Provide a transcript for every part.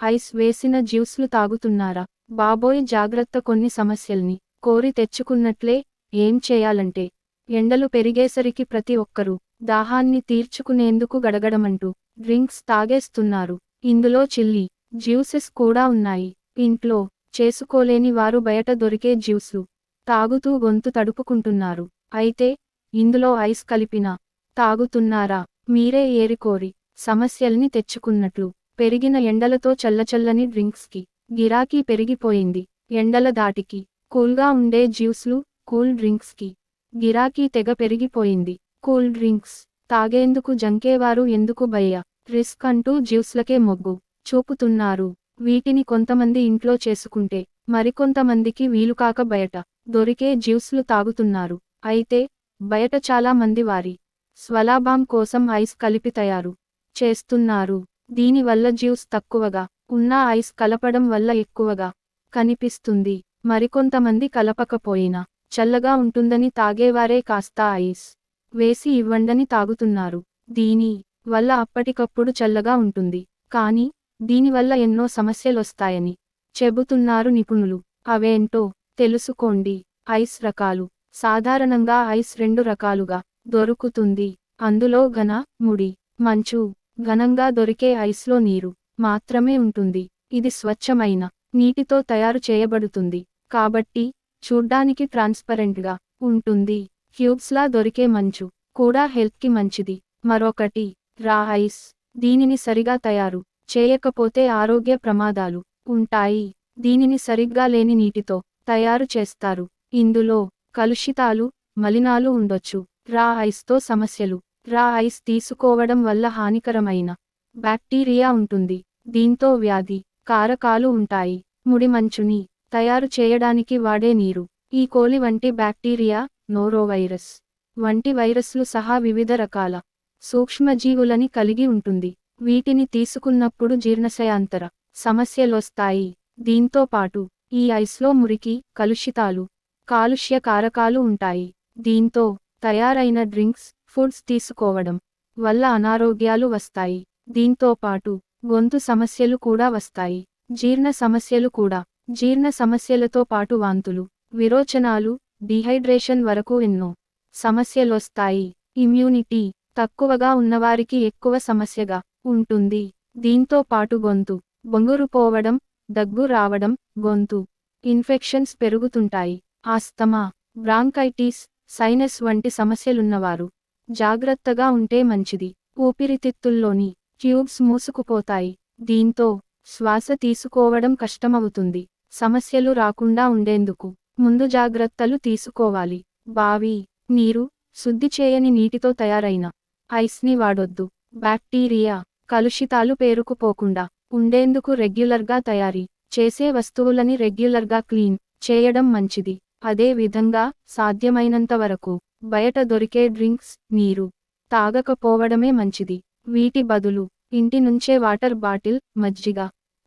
Ice వేసిన జ్యూస్లు తాగుతున్నారా? బాబోయ్ జాగ్రత్త, కొన్ని సమస్యల్ని కోరి తెచ్చుకున్నట్లే. ఏం చేయాలంటే, ఎండలు పెరిగేసరికి ప్రతి ఒక్కరూ దాహాన్ని తీర్చుకునేందుకు గడగడమంటూ డ్రింక్స్ తాగేస్తున్నారు. ఇందులో చిల్లీ జ్యూసెస్ కూడా ఉన్నాయి. ఇంట్లో చేసుకోలేని వారు బయట దొరికే జ్యూస్లు తాగుతూ గొంతు తడుపుకుంటున్నారు. అయితే ఇందులో ఐస్ కలిపినా తాగుతున్నారా? మీరే ఏరికోరి సమస్యల్ని తెచ్చుకున్నట్లు. పెరిగిన ఎండలతో చల్లచల్లని డ్రింక్స్కి గిరాకీ పెరిగిపోయింది. ఎండల దాటికి కూల్గా ఉండే జ్యూస్లు, కూల్ డ్రింక్స్కి గిరాకీ తెగ పెరిగిపోయింది. కూల్ డ్రింక్స్ తాగేందుకు జంకేవారు ఎందుకు భయ్యా, రిస్క్ అంటూ జ్యూస్లకే మొగ్గు చూపుతున్నారు. వీటిని కొంతమంది ఇంట్లో చేసుకుంటే మరికొంతమందికి వీలుకాక బయట దొరికే జ్యూస్లు తాగుతున్నారు. అయితే బయట చాలా మంది వారి స్వలాభం కోసం ఐస్ కలిపి తయారు చేస్తున్నారు. దీనివల్ల జ్యూస్ తక్కువగా ఉన్నా ఐస్ కలపడం వల్ల ఎక్కువగా కనిపిస్తుంది. మరికొంతమంది కలపకపోయినా చల్లగా ఉంటుందని తాగేవారే కాస్త ఐస్ వేసి ఇవ్వండని తాగుతున్నారు. దీని వల్ల అప్పటికప్పుడు చల్లగా ఉంటుంది, కానీ దీనివల్ల ఎన్నో సమస్యలొస్తాయని చెబుతున్నారు నిపుణులు. అవేంటో తెలుసుకోండి. ఐస్ రకాలు. సాధారణంగా ఐస్ రెండు రకాలుగా దొరుకుతుంది. అందులో ఘన, ముడి, మంచు. ఘనంగా దొరికే ఐస్లో నీరు మాత్రమే ఉంటుంది. ఇది స్వచ్ఛమైన నీటితో తయారు చేయబడుతుంది, కాబట్టి చూడ్డానికి ట్రాన్స్పరెంట్గా ఉంటుంది. క్యూబ్స్లా దొరికే మంచు కూడా హెల్త్కి మంచిది. మరొకటి రా ఐస్. దీనిని సరిగా తయారు చేయకపోతే ఆరోగ్య ప్రమాదాలు ఉంటాయి. దీనిని సరిగ్గా లేని నీటితో తయారు చేస్తారు. ఇందులో కలుషితాలు, మలినాలు ఉండొచ్చు. రా ఐస్తో సమస్యలు. రా ఐస్ తీసుకోవడం వల్ల హానికరమైన బ్యాక్టీరియా ఉంటుంది. దీంతో వ్యాధి కారకాలు ఉంటాయి. ముడి మంచుని తయారు చేయడానికి వాడే నీరు ఈ కోలి వంటి బ్యాక్టీరియా, నోరోవైరస్ వంటి వైరస్లు సహా వివిధ రకాల సూక్ష్మజీవులని కలిగి ఉంటుంది. వీటిని తీసుకున్నప్పుడు జీర్ణశయాంతర సమస్యలొస్తాయి. దీంతో పాటు ఈ ఐస్లో మురికి, కలుషితాలు, కాలుష్య కారకాలు ఉంటాయి. దీంతో తయారైన డ్రింక్స్, ఫుడ్స్ తీసుకోవడం వల్ల అనారోగ్యాలు వస్తాయి. దీంతో పాటు గొంతు సమస్యలు కూడా వస్తాయి. జీర్ణ సమస్యలు కూడా. జీర్ణ సమస్యలతో పాటు వాంతులు, విరోచనాలు, డీహైడ్రేషన్ వరకు ఎన్నో సమస్యలొస్తాయి. ఇమ్యూనిటీ తక్కువగా ఉన్నవారికి ఎక్కువ సమస్యగా ఉంటుంది. దీంతో పాటు గొంతు బొంగురుపోవడం, దగ్గు రావడం, గొంతు ఇన్ఫెక్షన్స్ పెరుగుతుంటాయి. ఆస్తమా, బ్రాంకైటిస్, సైనస్ వంటి సమస్యలున్నవారు జాగ్రత్తగా ఉంటే మంచిది. ఊపిరితిత్తుల్లోని ట్యూబ్స్ మూసుకుపోతాయి. దీంతో శ్వాస తీసుకోవడం కష్టమవుతుంది. సమస్యలు రాకుండా ఉండేందుకు ముందు జాగ్రత్తలు తీసుకోవాలి. బావి నీరు, శుద్ధి చేయని నీటితో తయారైన ఐస్ని వాడొద్దు. బ్యాక్టీరియా, కలుషితాలు పేరుకుపోకుండా ఉండేందుకు రెగ్యులర్గా తయారీ చేసే వస్తువులని రెగ్యులర్గా క్లీన్ చేయడం మంచిది. అదే విధంగా సాధ్యమైనంత వరకు బయట దొరికే డ్రింక్స్, నీరు తాగకపోవడమే మంచిది. వీటి బదులు ఇంటి నుంచే వాటర్ బాటిల్, మజ్జిగ,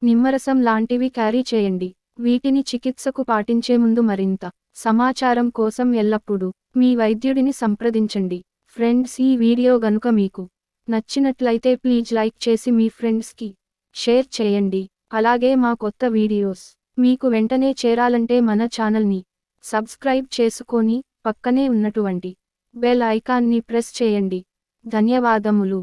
నిమ్మరసం లాంటివి క్యారీ చేయండి. వీటిని చికిత్సకు పాటించే ముందు మరింత సమాచారం కోసం ఎల్లప్పుడూ మీ వైద్యుడిని సంప్రదించండి. ఫ్రెండ్స్, ఈ వీడియో గనుక మీకు నచ్చినట్లయితే ప్లీజ్ లైక్ చేసి మీ ఫ్రెండ్స్కి షేర్ చేయండి. అలాగే మా కొత్త వీడియోస్ మీకు వెంటనే చేరాలంటే మన ఛానల్ని సబ్స్క్రైబ్ చేసుకొని పక్కనే ఉన్నటువంటి బెల్ ఐకాన్ని ప్రెస్ చేయండి. ధన్యవాదములు.